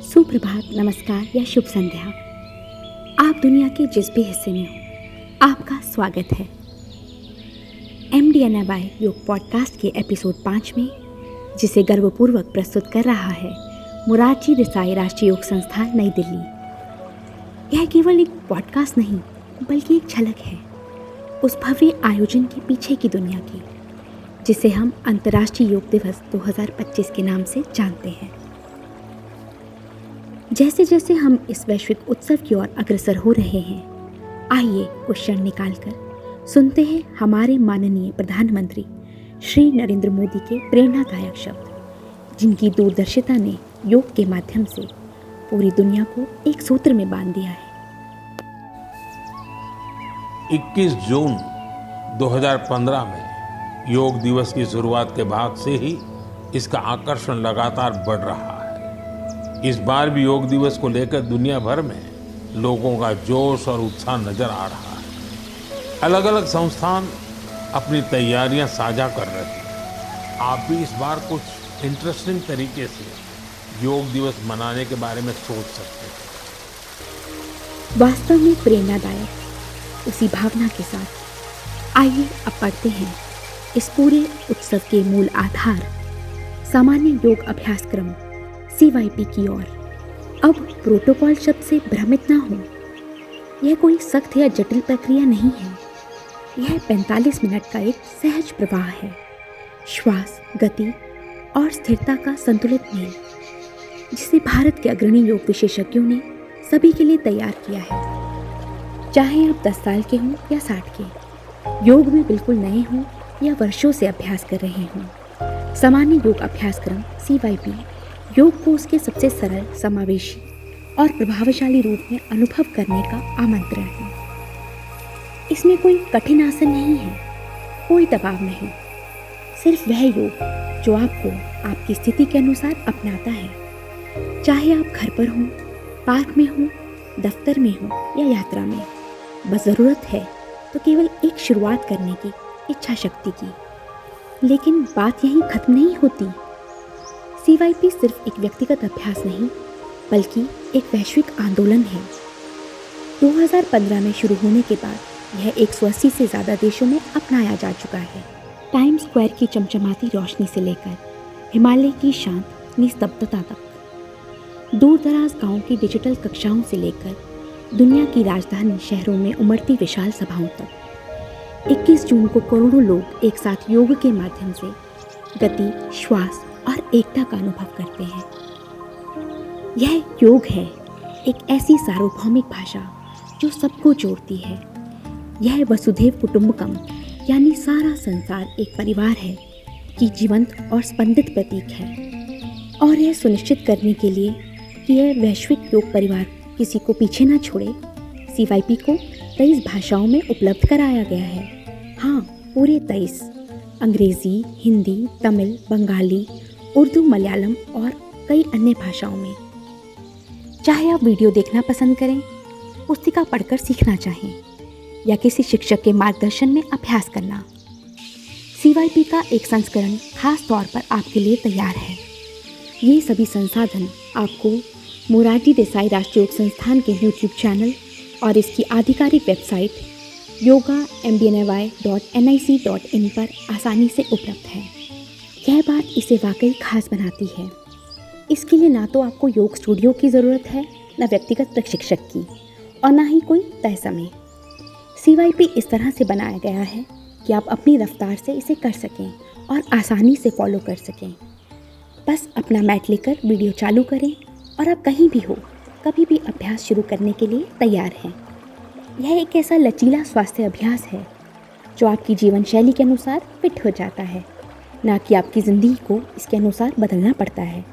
सुप्रभात, नमस्कार या शुभ संध्या। आप दुनिया के जिस भी हिस्से में हो, आपका स्वागत है MDNY योग पॉडकास्ट के एपिसोड 5 में, जिसे गर्वपूर्वक प्रस्तुत कर रहा है मोरारजी देसाई राष्ट्रीय योग संस्थान नई दिल्ली। यह केवल एक पॉडकास्ट नहीं, बल्कि एक झलक है उस भव्य आयोजन के पीछे की दुनिया की, जिसे हम अंतर्राष्ट्रीय योग दिवस 2025 के नाम से जानते हैं। जैसे जैसे हम इस वैश्विक उत्सव की ओर अग्रसर हो रहे हैं, आइए कुछ क्षण निकालकर सुनते हैं हमारे माननीय प्रधानमंत्री श्री नरेंद्र मोदी के प्रेरणादायक शब्द, जिनकी दूरदर्शिता ने योग के माध्यम से पूरी दुनिया को एक सूत्र में बांध दिया है। 21 जून 2015 में योग दिवस की शुरुआत के बाद से ही इसका आकर्षण लगातार बढ़ रहा है। इस बार भी योग दिवस को लेकर दुनिया भर में लोगों का जोश और उत्साह नजर आ रहा है। अलग अलग संस्थान अपनी तैयारियां साझा कर रहे हैं। आप भी इस बार कुछ इंटरेस्टिंग तरीके से योग दिवस मनाने के बारे में सोच सकते हैं। वास्तव में प्रेरणादायक उसी भावना के साथ आइए अब पढ़ते हैं इस पूरे उत्सव के मूल आधार सामान्य योग अभ्यासक्रम CYP की ओर। अब प्रोटोकॉल शब्द से भ्रमित ना हो, यह कोई सख्त या जटिल प्रक्रिया नहीं है। यह 45 मिनट का एक सहज प्रवाह है, श्वास, गति और स्थिरता का संतुलित मेल, जिसे भारत के अग्रणी योग विशेषज्ञों ने सभी के लिए तैयार किया है। चाहे आप 10 साल के हों या 60 के, योग में बिल्कुल नए हों या वर्षों से अभ्यास कर रहे हों, सामान्य योग अभ्यासक्रम CYP योग को उसके सबसे सरल, समावेशी और प्रभावशाली रूप में अनुभव करने का आमंत्रण है। इसमें कोई कठिन आसन नहीं है, कोई दबाव नहीं, सिर्फ वह योग जो आपको आपकी स्थिति के अनुसार अपनाता है। चाहे आप घर पर हों, पार्क में हों, दफ्तर में हों या यात्रा में, बस ज़रूरत है तो केवल एक शुरुआत करने की इच्छा शक्ति की। लेकिन बात यहीं खत्म नहीं होती। CYP सिर्फ एक व्यक्तिगत अभ्यास नहीं, बल्कि एक वैश्विक आंदोलन है। 2015 में शुरू होने के बाद यह 180 से ज़्यादा देशों में अपनाया जा चुका है। टाइम्स स्क्वायर की चमचमाती रोशनी से लेकर हिमालय की शांत निस्तब्धता तक, दूर दराज गाँव की डिजिटल कक्षाओं से लेकर दुनिया की राजधानी शहरों में उमड़ती विशाल सभाओं तक, 21 जून को करोड़ों लोग एक साथ योग के माध्यम से गति, श्वास और एकता का अनुभव करते हैं। यह योग है, एक ऐसी सार्वभौमिक भाषा जो सबको जोड़ती है। यह वसुधैव कुटुंबकम यानी सारा संसार एक परिवार है कि जीवंत और स्पंदित प्रतीक है। और यह सुनिश्चित करने के लिए कि यह वैश्विक योग परिवार किसी को पीछे न छोड़े, CYP को 23 भाषाओं में उपलब्ध कराया गया है। हाँ, पूरे 23, अंग्रेज़ी, हिंदी, तमिल, बंगाली, उर्दू, मलयालम और कई अन्य भाषाओं में। चाहे आप वीडियो देखना पसंद करें, पुस्तिका पढ़कर सीखना चाहें या किसी शिक्षक के मार्गदर्शन में अभ्यास करना, CYP का एक संस्करण खास तौर पर आपके लिए तैयार है। ये सभी संसाधन आपको मोरारजी देसाई राष्ट्रीय योग संस्थान के YouTube चैनल और इसकी आधिकारिक वेबसाइट yoga.mdny.nic.in पर आसानी से उपलब्ध है। यह बात इसे वाकई खास बनाती है। इसके लिए ना तो आपको योग स्टूडियो की ज़रूरत है, न व्यक्तिगत प्रशिक्षक की, और ना ही कोई तय समय। CYP इस तरह से बनाया गया है कि आप अपनी रफ्तार से इसे कर सकें और आसानी से फॉलो कर सकें। बस अपना मैट लेकर वीडियो चालू करें और आप कहीं भी हो, कभी भी अभ्यास शुरू करने के लिए तैयार हैं। यह एक ऐसा लचीला स्वास्थ्य अभ्यास है जो आपकी जीवन शैली के अनुसार फिट हो जाता है, ना कि आपकी ज़िंदगी को इसके अनुसार बदलना पड़ता है।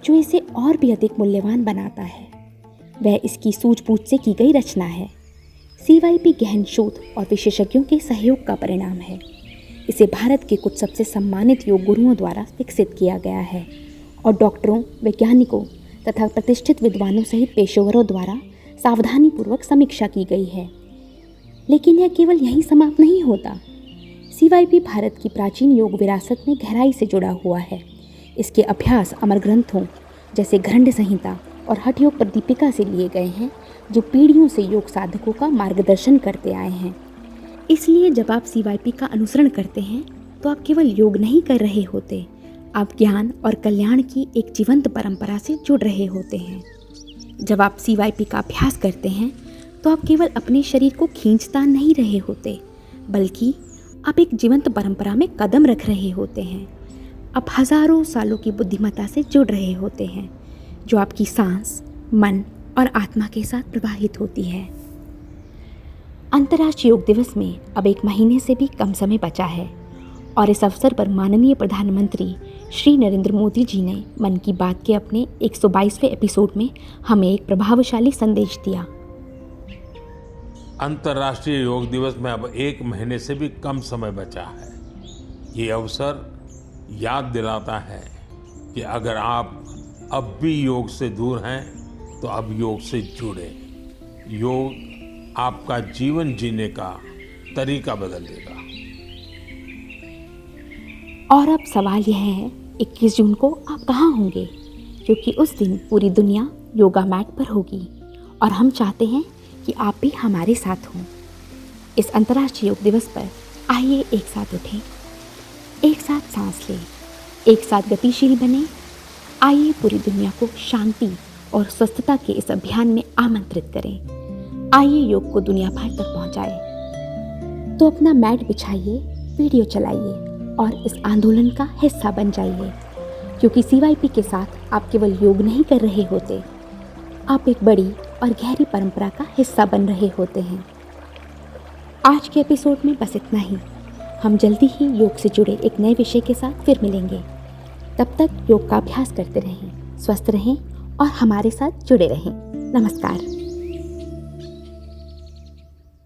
जो इसे और भी अधिक मूल्यवान बनाता है वह इसकी सूझबूझ से की गई रचना है। CYP गहन शोध और विशेषज्ञों के सहयोग का परिणाम है। इसे भारत के कुछ सबसे सम्मानित योग गुरुओं द्वारा विकसित किया गया है और डॉक्टरों, वैज्ञानिकों तथा प्रतिष्ठित विद्वानों सहित पेशेवरों द्वारा सावधानीपूर्वक समीक्षा की गई है। लेकिन यह केवल यहीं समाप्त नहीं होता। CYP भारत की प्राचीन योग विरासत में गहराई से जुड़ा हुआ है। इसके अभ्यास अमर ग्रंथों, जैसे घरंड संहिता और हठ योग प्रदीपिका से लिए गए हैं, जो पीढ़ियों से योग साधकों का मार्गदर्शन करते आए हैं। इसलिए जब आप CYP का अनुसरण करते हैं तो आप केवल योग नहीं कर रहे होते, आप ज्ञान और कल्याण की एक जीवंत परंपरा से जुड़ रहे होते हैं। जब आप CYP का अभ्यास करते हैं तो आप केवल अपने शरीर को खींचतान नहीं रहे होते, बल्कि आप एक जीवंत परंपरा में कदम रख रहे होते हैं। आप हजारों सालों की बुद्धिमत्ता से जुड़ रहे होते हैं, जो आपकी सांस, मन और आत्मा के साथ प्रवाहित होती है। अंतर्राष्ट्रीय योग दिवस में अब 1 महीने से भी कम समय बचा है और इस अवसर पर माननीय प्रधानमंत्री श्री नरेंद्र मोदी जी ने मन की बात के अपने 122वें एपिसोड में हमें एक प्रभावशाली संदेश दिया। अंतर्राष्ट्रीय योग दिवस में अब 1 महीने से भी कम समय बचा है। ये अवसर याद दिलाता है कि अगर आप अब भी योग से दूर हैं तो अब योग से जुड़े। योग आपका जीवन जीने का तरीका बदल देगा। और अब सवाल यह है, 21 जून को आप कहाँ होंगे? क्योंकि उस दिन पूरी दुनिया योगा मैट पर होगी और हम चाहते हैं कि आप भी हमारे साथ हों। इस अंतर्राष्ट्रीय योग दिवस पर आइए एक साथ उठें, एक साथ सांस लें, एक साथ गतिशील बने। आइए पूरी दुनिया को शांति और स्वस्थता के इस अभियान में आमंत्रित करें। आइए योग को दुनिया भर तक पहुंचाएं। तो अपना मैट बिछाइए, वीडियो चलाइए और इस आंदोलन का हिस्सा बन जाइए, क्योंकि CYP के साथ आप केवल योग नहीं कर रहे होते, आप एक बड़ी और गहरी परंपरा का हिस्सा बन रहे होते हैं। आज के एपिसोड में बस इतना ही। हम जल्दी ही योग से जुड़े एक नए विषय के साथ फिर मिलेंगे। तब तक योग का अभ्यास करते रहें, स्वस्थ रहें और हमारे साथ जुड़े रहें। नमस्कार।